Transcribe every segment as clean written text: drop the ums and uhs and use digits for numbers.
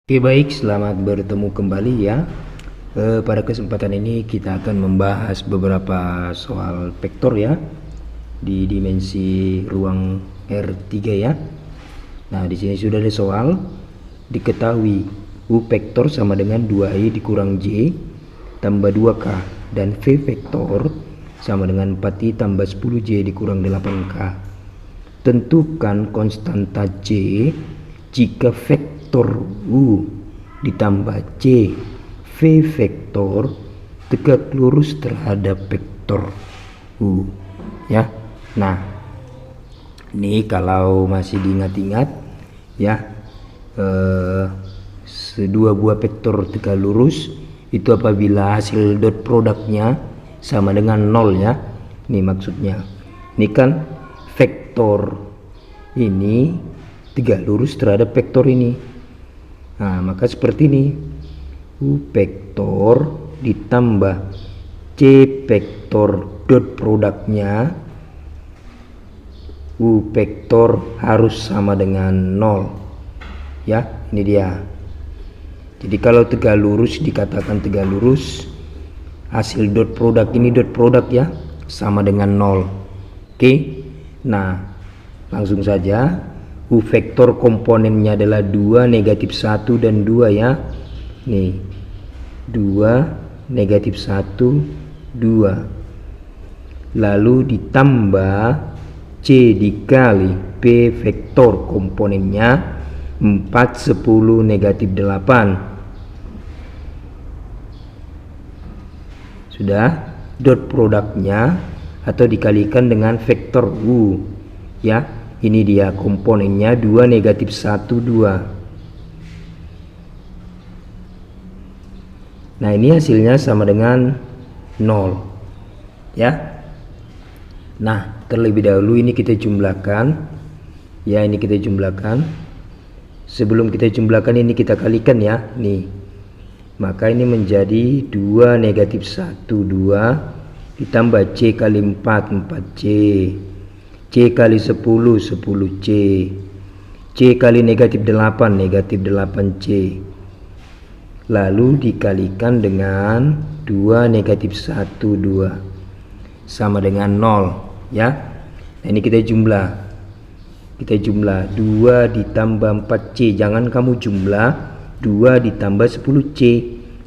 Oke baik, selamat bertemu kembali ya. Pada kesempatan ini kita akan membahas beberapa soal vektor ya di dimensi ruang R3 ya. Nah, di sini sudah ada soal. Diketahui U vektor sama dengan 2i dikurang j tambah 2k dan V vektor sama dengan 4i tambah 10j dikurang 8k. Tentukan konstanta j jika vektor U ditambah C V vektor tegak lurus terhadap vektor U ya. Nah, ini kalau masih diingat-ingat ya, sedua buah vektor tegak lurus itu apabila hasil dot produknya sama dengan 0 ya. Ini maksudnya, ini kan vektor ini tegak lurus terhadap vektor ini. Nah, maka seperti ini, U vektor ditambah C vektor dot produknya U vektor harus sama dengan 0 ya. Ini dia. Jadi kalau tegak lurus dikatakan tegak lurus, hasil dot produk ini dot produk ya sama dengan 0. Oke. Nah, langsung saja. U vektor komponennya adalah 2, negatif 1 dan 2 ya. Nih, 2, negatif 1, 2. Lalu ditambah C dikali P vektor komponennya 4, 10, negatif 8. Sudah, dot produknya atau dikalikan dengan vektor U ya. Ini dia komponennya 2, negatif 1, 2. Nah, ini hasilnya sama dengan 0 ya. Nah, terlebih dahulu ini kita jumlahkan ya, ini kita jumlahkan. Sebelum kita jumlahkan ini kita kalikan ya. Nih, maka ini menjadi 2, negatif 1, 2 ditambah C kali 4, 4C, C kali 10, 10C, C kali negatif 8, negatif 8C. Lalu dikalikan dengan 2, negatif 1, 2 sama dengan 0 ya. Nah, ini kita jumlah. Kita jumlah 2 ditambah 4C. Jangan kamu jumlah 2 ditambah 10C.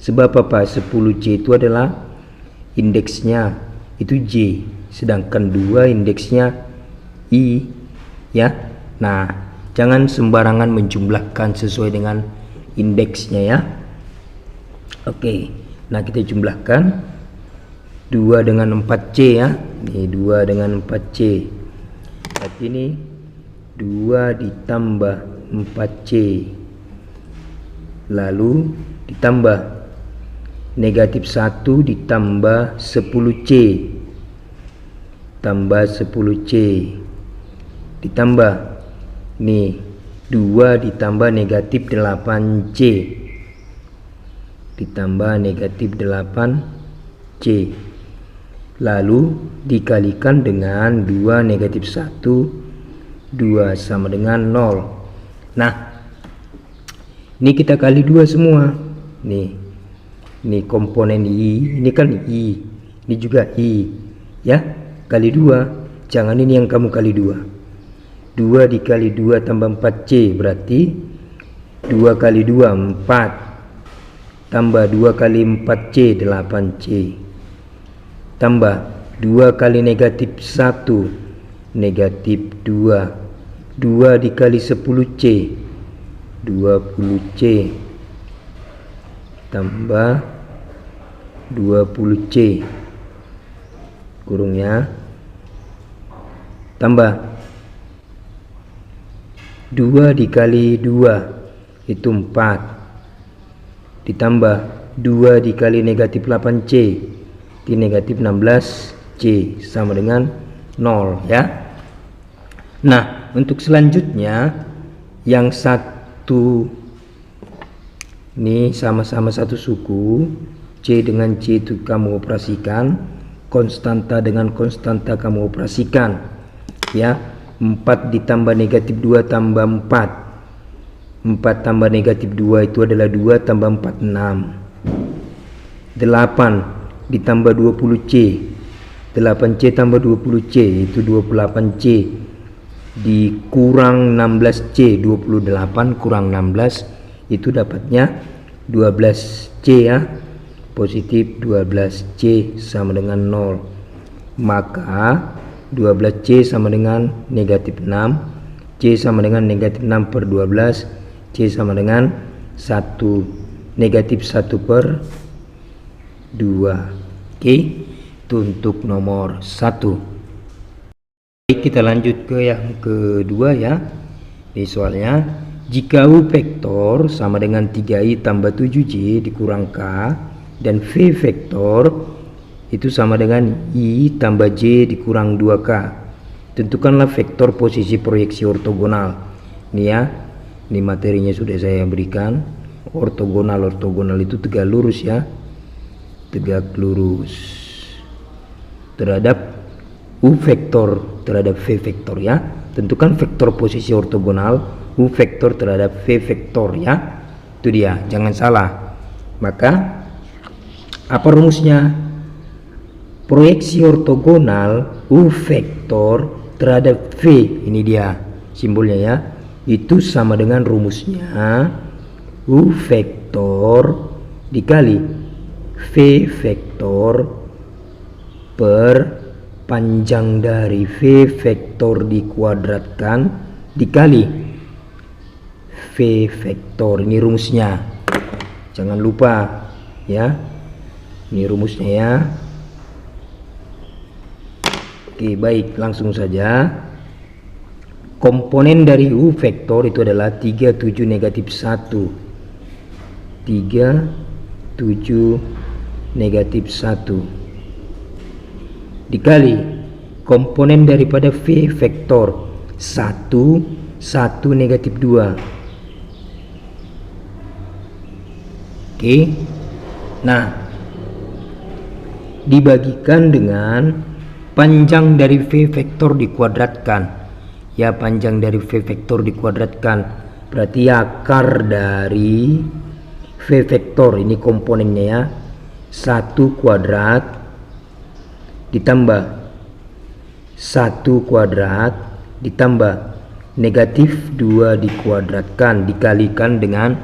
Sebab apa? 10C itu adalah indeksnya itu J, sedangkan 2 indeksnya I ya. Nah, jangan sembarangan menjumlahkan sesuai dengan indeksnya ya. Oke, nah kita jumlahkan 2 dengan 4C ya. Ini 2 dengan 4C. Berarti ini 2 ditambah 4C. Lalu ditambah negatif 1 ditambah 10C. Tambah 10C. Ditambah nih 2 ditambah negatif 8C, ditambah negatif 8C, lalu dikalikan dengan 2, negatif 1, 2 sama dengan 0. Nah, ini kita kali 2 semua. Nih komponen I, ini kan I, ini juga I ya, kali 2. Jangan ini yang kamu kali 2. 2 dikali 2 tambah 4C berarti 2 kali 2 4 tambah 2 kali 4C 8C tambah 2 kali negatif 1 negatif 2 2 dikali 10C 20C tambah 20C kurungnya tambah 2 dikali 2 itu 4 ditambah 2 dikali negatif 8C di negatif 16C sama dengan 0 ya. Nah, untuk selanjutnya yang satu ini sama-sama satu suku, C dengan C itu kamu operasikan, konstanta dengan konstanta kamu operasikan ya. 4 ditambah negatif 2 tambah 4 4 tambah negatif 2 itu adalah 2 tambah 4, 6. 8 ditambah 20C, 8C tambah 20C itu 28C, dikurang 16C, 28 kurang 16 itu dapatnya 12C ya, positif 12C sama dengan 0. Maka 12C sama dengan negatif 6, C sama dengan negatif 6 per 12, C sama dengan 1, negatif 1 per 2. Oke, itu untuk nomor 1. Baik, kita lanjut ke yang kedua ya. Ini soalnya, jika U vektor sama dengan 3I tambah 7J dikurang K dan V vektor itu sama dengan I tambah J dikurang 2K, tentukanlah vektor posisi proyeksi ortogonal. Ini ya, ini materinya sudah saya berikan. Ortogonal itu tegak lurus ya, tegak lurus terhadap U vektor terhadap V vektor ya. Tentukan vektor posisi ortogonal U vektor terhadap V vektor ya. Itu dia, jangan salah. Maka apa rumusnya? Proyeksi ortogonal U vektor terhadap V, ini dia simbolnya ya, itu sama dengan rumusnya U vektor dikali V vektor per panjang dari V vektor dikuadratkan dikali V vektor. Ini rumusnya, jangan lupa ya, ini rumusnya ya. Oke, baik, langsung saja. Komponen dari U vektor itu adalah 3, 7, negatif 1. 3, 7, negatif 1 dikali komponen daripada V vektor 1, 1, negatif 2. Oke, nah dibagikan dengan panjang dari V vektor dikuadratkan ya, panjang dari V vektor dikuadratkan berarti akar dari V vektor, ini komponennya ya, 1 kuadrat ditambah 1 kuadrat ditambah negatif 2 dikuadratkan dikalikan dengan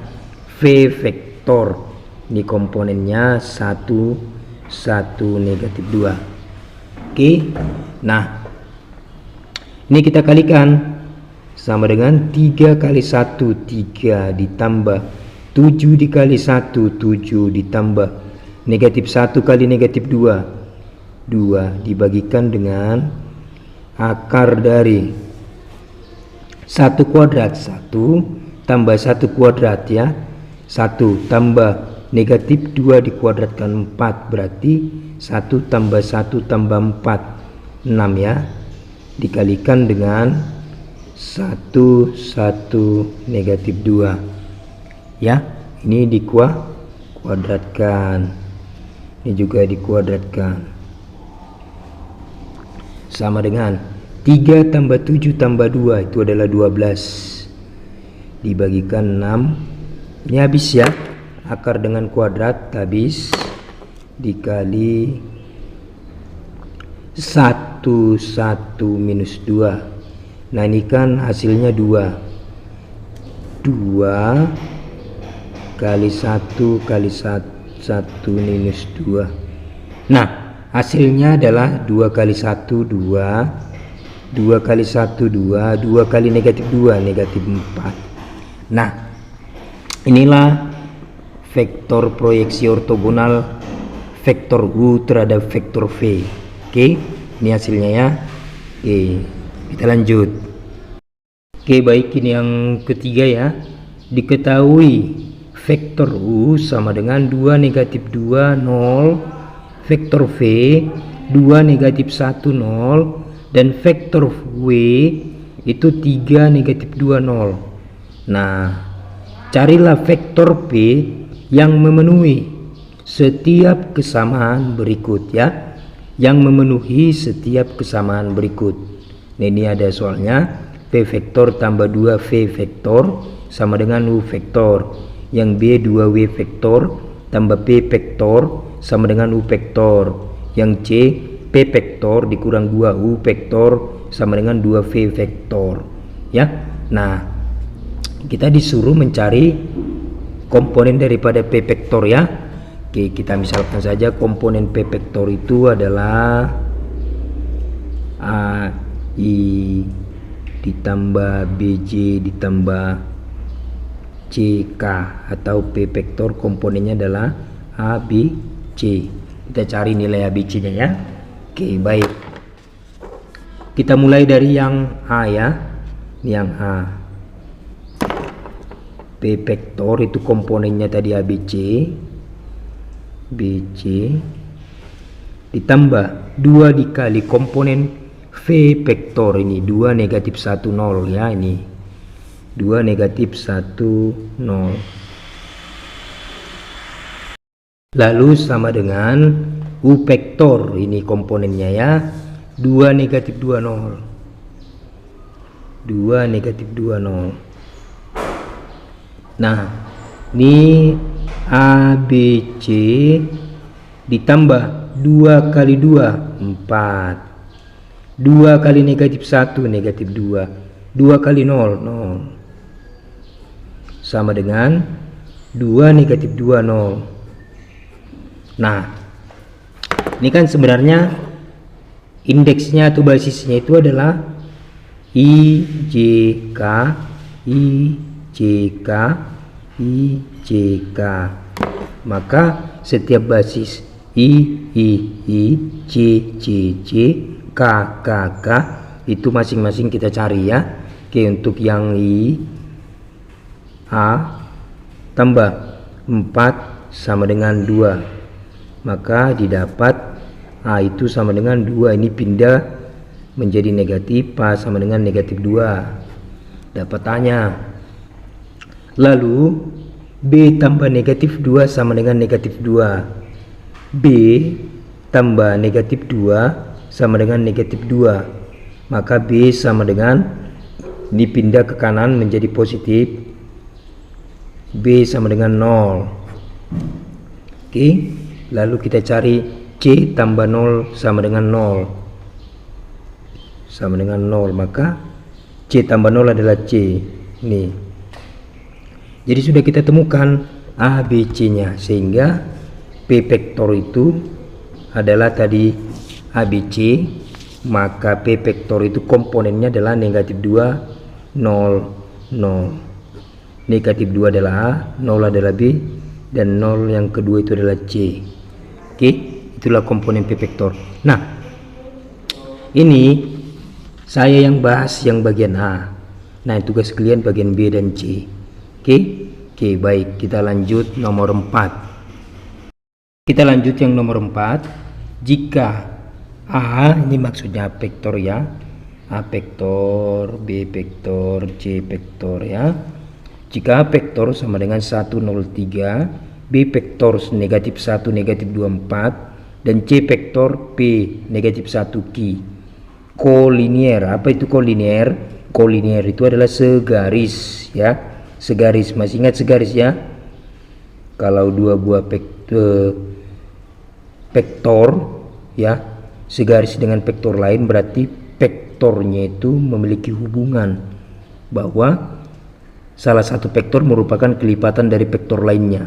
V vektor, ini komponennya 1, 1, negatif 2. Oke, nah ini kita kalikan sama dengan 3 kali 1, 3 ditambah 7 dikali 1, 7 ditambah negatif 1 kali negatif 2, 2 dibagikan dengan akar dari 1 kuadrat, 1 tambah 1 kuadrat ya, 1 tambah negatif 2 dikuadratkan 4 berarti 1 tambah 1 tambah 4, 6 ya, dikalikan dengan 1, 1, negatif 2 ya. Ini dikuadratkan, ini juga dikuadratkan sama dengan 3 tambah 7 tambah 2 itu adalah 12 dibagikan 6, ini habis ya, akar dengan kuadrat habis, dikali 1, 1 minus 2. Nah ini kan hasilnya 2 kali 1 kali 1 minus 2. Nah hasilnya adalah 2 kali 1 2, 2 kali 1 2, 2 kali negatif 2 negatif 4. Nah inilah vektor proyeksi ortogonal vektor U terhadap vektor V. Oke, ini hasilnya ya. Oke, kita lanjut. Oke, baik, ini yang ketiga ya. Diketahui vektor U sama dengan 2 negatif 2 0, vektor V 2 negatif 1 0, dan vektor W itu 3 negatif 2 0. Nah carilah vektor P yang memenuhi setiap kesamaan berikut ya, yang memenuhi setiap kesamaan berikut. Nah, ini ada soalnya P vektor tambah 2 V vektor sama dengan U vektor. Yang B 2W vektor tambah P vektor sama dengan U vektor. Yang C P vektor dikurang 2U vektor sama dengan 2V vektor. Ya. Nah, kita disuruh mencari komponen daripada P vektor ya. Oke, kita misalkan saja komponen P vektor itu adalah AI ditambah BJ ditambah CK, atau P vektor komponennya adalah ABC. Kita cari nilai ABC-nya ya. Oke, baik. Kita mulai dari yang A ya. Yang A. P vektor itu komponennya tadi ABC. BC ditambah 2 dikali komponen V vektor ini 2 negatif 1 0 ya, ini 2 negatif 1 0, lalu sama dengan U vektor ini komponennya ya 2 negatif 2 0, 2 negatif 2 0. Nah, ini ABC ditambah 2 kali 2 4, 2 kali negatif 1 negatif 2, 2 kali 0 0, sama dengan 2 negatif 2 0. Nah, ini kan sebenarnya indeksnya atau basisnya itu adalah IJK IJK IJK. Maka setiap basis I, C, K itu masing-masing kita cari ya. Oke, untuk yang I, A tambah 4 sama dengan 2, maka didapat A itu sama dengan 2. Ini pindah menjadi negatif, A sama dengan negatif 2. Dapatannya. Lalu B tambah negatif 2 sama dengan negatif 2. B tambah negatif 2 sama dengan negatif 2. Maka B sama dengan, dipindah ke kanan menjadi positif, B sama dengan 0. Oke, lalu kita cari C tambah 0 sama dengan 0. Sama dengan 0, maka C tambah 0 adalah C. Nih. Jadi sudah kita temukan ABC-nya, sehingga P vektor itu adalah tadi ABC, maka P vektor itu komponennya adalah negatif 2 0 0. Negatif 2 adalah A, 0 adalah B, dan 0 yang kedua itu adalah C. Oke, itulah komponen P vektor. Nah, ini saya yang bahas yang bagian A. Nah, tugas kalian bagian B dan C. Oke, baik, kita lanjut nomor 4. Kita lanjut yang nomor 4. Jika A, ini maksudnya vektor ya, A vektor, B vektor, C vektor ya. Jika A vektor sama dengan 103, B vektor negatif 1 negatif 24, dan C vektor P negatif 1 Q. Kolinier. Apa itu kolinier? Kolinier itu adalah segaris ya. Segaris, masih ingat segaris ya? Kalau dua buah vektor ya segaris dengan vektor lain, berarti vektornya itu memiliki hubungan bahwa salah satu vektor merupakan kelipatan dari vektor lainnya.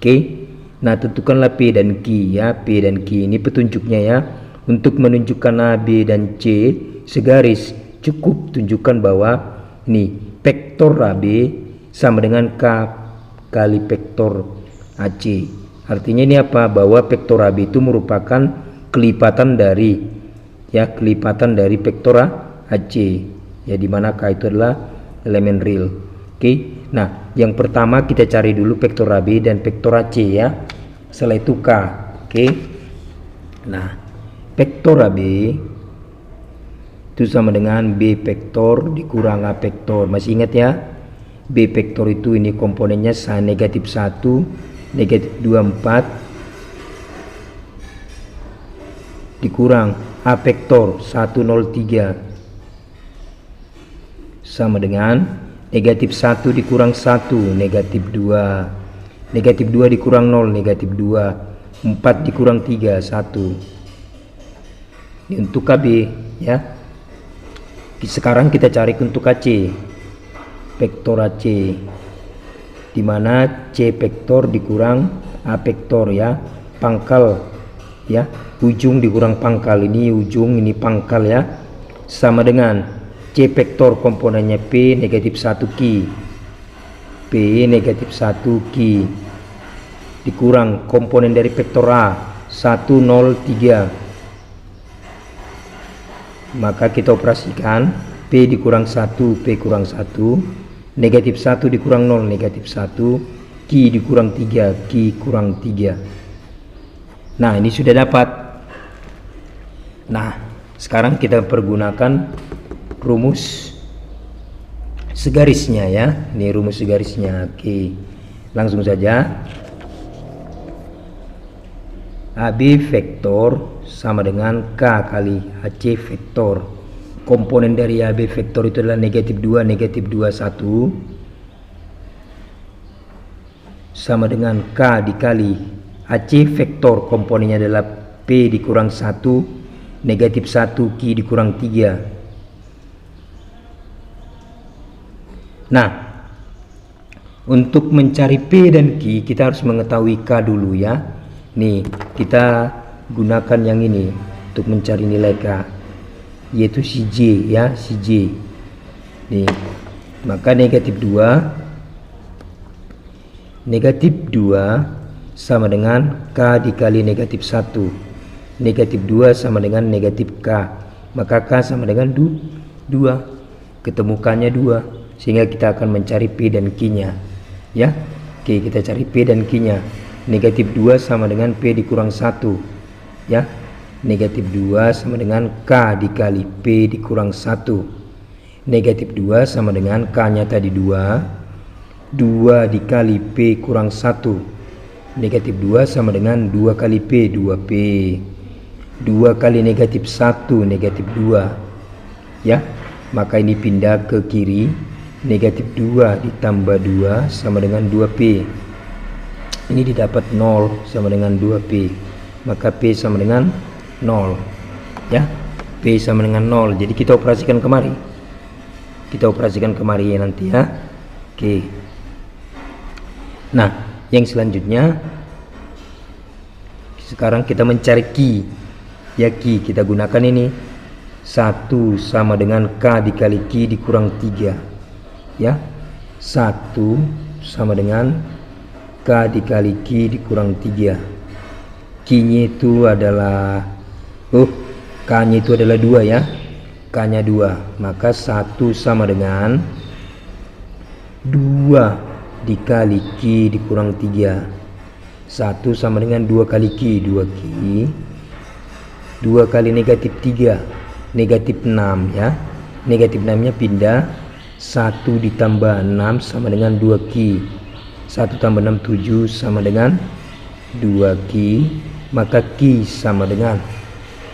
Oke, nah tentukanlah P dan Q ya. P dan Q ini petunjuknya ya. Untuk menunjukkan A, B dan C segaris, cukup tunjukkan bahwa ini vektor AB sama dengan K kali vektor AC. Artinya ini apa? Bahwa vektor AB itu merupakan kelipatan dari vektor AC ya, dimana K itu adalah elemen real. Oke, nah yang pertama kita cari dulu vektor AB dan vektor AC ya, setelah itu K. Oke, nah vektor AB itu sama dengan B vektor dikurang A vektor. Masih ingat ya? B vektor itu ini komponennya negatif 1 negatif 24 dikurang A vektor 103 sama dengan negatif 1 dikurang 1, negatif 2. Negatif 2 dikurang 0, negatif 2. 4 dikurang 3, 1. Ini untuk KB ya. Sekarang kita cari untuk AC. Vektor AC. Di mana C vektor dikurang A vektor ya. Pangkal ya. Ujung dikurang pangkal. Ini ujung, ini pangkal ya. Sama dengan C vektor komponennya P negatif 1 Q. P negatif 1 Q. Dikurang komponen dari vektor A 1, 0, 3. Maka kita operasikan P dikurang 1, P kurang 1, negatif 1 dikurang 0, negatif 1, Q dikurang 3, Q kurang 3. Nah, ini sudah dapat. Nah, sekarang kita pergunakan rumus segarisnya ya. Ini rumus segarisnya. Oke, langsung saja. AB vektor sama dengan K kali AC vektor. Komponen dari AB vektor itu adalah negatif 2, negatif 2, 1. Sama dengan K dikali AC vektor. Komponennya adalah P dikurang 1, negatif 1, Q dikurang 3. Nah, untuk mencari P dan Q kita harus mengetahui K dulu ya. Nih, kita gunakan yang ini untuk mencari nilai K, yaitu si J ya, si J. Nih, maka negatif 2 sama dengan K dikali negatif 1. Negatif 2 sama dengan negatif K. Maka K sama dengan 2. Ketemukannya 2. Sehingga kita akan mencari P dan Q-nya. Ya. Oke, kita cari P dan Q-nya. Negatif 2 sama dengan P dikurang 1. Ya. Negatif 2 sama dengan K dikali P dikurang 1. Negatif 2 sama dengan K-nya tadi 2. 2 dikali P kurang 1. Negatif 2 sama dengan 2 kali P, 2P. 2 kali negatif 1, negatif 2. Ya. Maka ini pindah ke kiri. Negatif 2 ditambah 2 sama dengan 2P. Ini didapat 0 sama dengan 2P. Maka P sama dengan 0. Ya. P sama dengan 0. Jadi kita operasikan kemari. Kita operasikan kemari ya nanti ya. Oke. Nah, yang selanjutnya sekarang kita mencari Q. Ya, Q kita gunakan ini. 1 sama dengan K dikali Q dikurang 3. Ya. 1 sama dengan K dikali Q dikurang 3. Q-nya itu adalah K-nya itu adalah 2 ya. K-nya 2. Maka 1 sama dengan 2 dikali Q dikurang 3. 1 sama dengan 2 kali Q, 2Q. 2 kali negatif 3, negatif 6 ya. Negatif 6-nya pindah. 1 ditambah 6 sama dengan 2Q. 1 tambah 6, 7 sama dengan 2Q. Maka Q sama dengan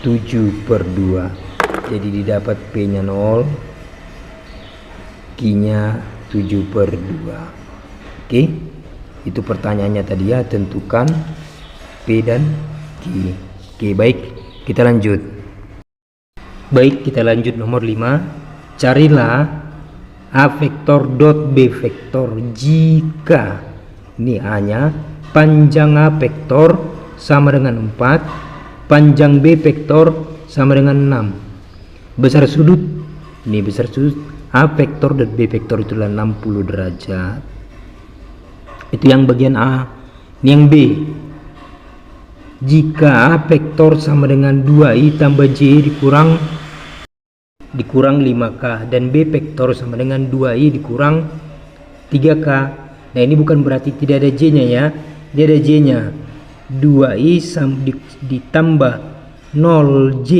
7/2. Jadi didapat P-nya 0, Q-nya 7/2. Oke, itu pertanyaannya tadi ya. Tentukan P dan Q. Oke, baik, kita lanjut. Baik, kita lanjut nomor 5. Carilah A vektor dot B vektor jika ini A-nya panjang A vektor sama dengan 4, panjang B vektor sama dengan 6. Besar sudut, ini besar sudut A vektor dan B vektor itulah 60 derajat. Itu yang bagian A. Ini yang B. Jika A vektor sama dengan 2i tambah j dikurang 5k dan B vektor sama dengan 2i dikurang 3k. Nah, ini bukan berarti tidak ada j-nya ya. Dia ada j-nya. 2i ditambah 0j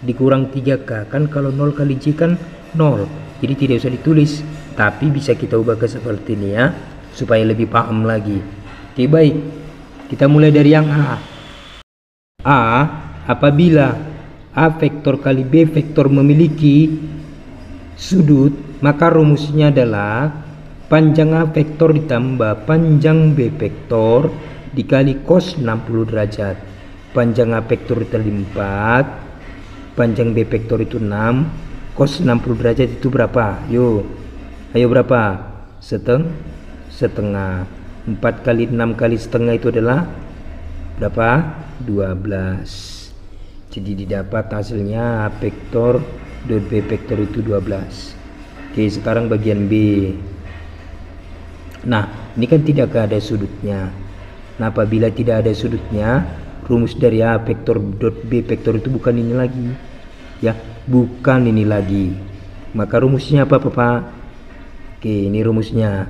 dikurang 3k. Kan kalau 0 kali j kan 0. Jadi tidak usah ditulis, tapi bisa kita ubah ke seperti ini ya, supaya lebih paham lagi. Oke, baik. Kita mulai dari yang A. A, apabila A vektor kali B vektor memiliki sudut Maka rumusnya adalah panjang A vektor ditambah panjang B vektor dikali cos 60 derajat. Panjang A vektor tadi 4, panjang B vektor itu 6, cos 60 derajat itu berapa? Ayo berapa? Setengah. 4 kali 6 kali setengah itu adalah berapa? 12. Jadi didapat hasilnya A vektor dot B vektor itu 12. Oke, sekarang bagian B. Nah, ini kan tidak ada sudutnya. Nah, apabila tidak ada sudutnya, rumus dari A vektor dot B vektor itu bukan ini lagi. Ya, bukan ini lagi. Maka rumusnya apa, Pak? Oke, ini rumusnya.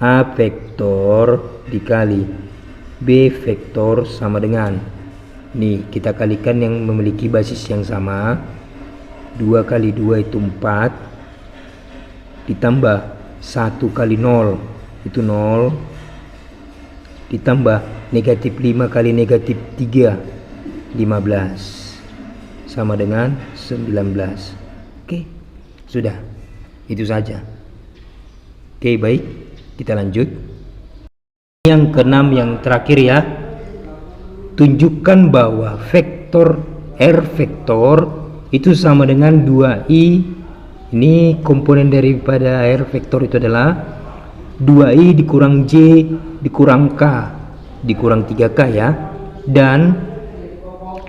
A vektor dikali B vektor sama dengan, nih kita kalikan yang memiliki basis yang sama. 2 kali 2 itu 4, ditambah 1 kali 0 itu 0, ditambah negatif 5 kali negatif 3 15 sama dengan 19. Oke, sudah, itu saja. Oke, baik, kita lanjut. Yang keenam, yang terakhir ya, tunjukkan bahwa vektor R vektor itu sama dengan 2i. Ini komponen daripada R vektor itu adalah 2i dikurang J dikurang K dikurang 3K ya. Dan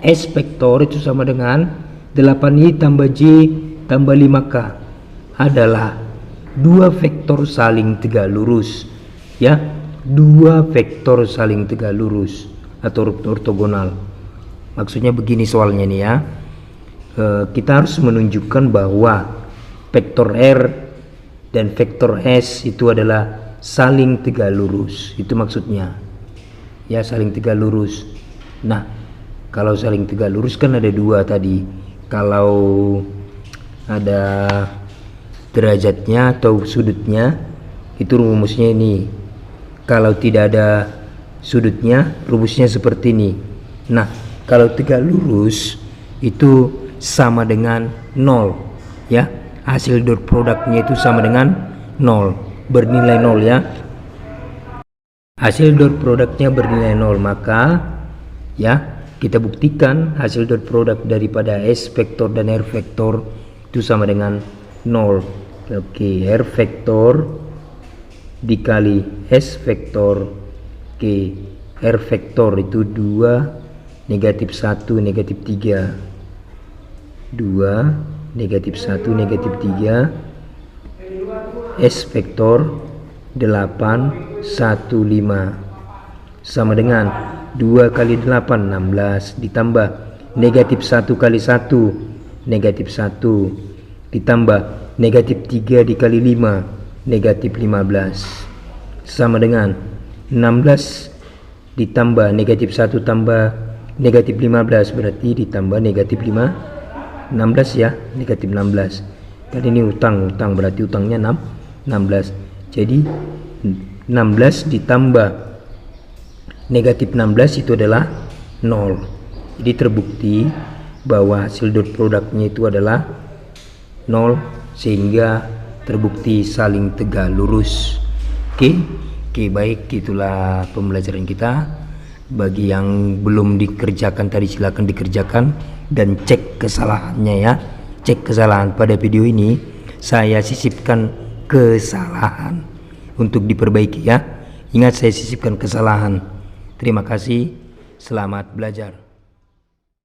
S vektor itu sama dengan 8i tambah J tambah 5K adalah dua vektor saling tegak lurus ya. Dua vektor saling tegak lurus atau ortogonal. Maksudnya begini soalnya nih ya. Kita harus menunjukkan bahwa vektor R dan vektor S itu adalah saling tegak lurus. Itu maksudnya ya, saling tegak lurus. Nah, kalau saling tegak lurus kan ada dua tadi. Kalau ada derajatnya atau sudutnya itu rumusnya ini. Kalau tidak ada sudutnya rumusnya seperti ini. Nah, kalau tegak lurus itu sama dengan 0 ya. Hasil dot produknya itu sama dengan 0, bernilai 0 ya. Hasil dot produknya bernilai 0, maka ya kita buktikan hasil dot produk daripada S vektor dan R vektor itu sama dengan 0. Oke, R vektor dikali S vektor. Oke, R vektor itu 2 negatif 1 negatif 3, 2 negatif 1 negatif 3, S vektor 8 1 5 sama dengan 2 kali 8 16 ditambah negatif 1 kali 1 negatif 1 ditambah negatif 3 dikali 5 negatif 15 sama dengan 16 ditambah negatif 1 tambah negatif 15 berarti ditambah negatif 5 16 ya, negatif 16. Kan ini utang berarti utangnya 16. Jadi 16 ditambah negatif 16 itu adalah 0. Jadi terbukti bahwa hasil dot produknya itu adalah 0 sehingga terbukti saling tegak lurus. Oke, baik, itulah pembelajaran kita. Bagi yang belum dikerjakan tadi silakan dikerjakan dan cek kesalahannya ya. Cek kesalahan pada video ini, saya sisipkan kesalahan untuk diperbaiki ya. Ingat, saya sisipkan kesalahan. Terima kasih, selamat belajar.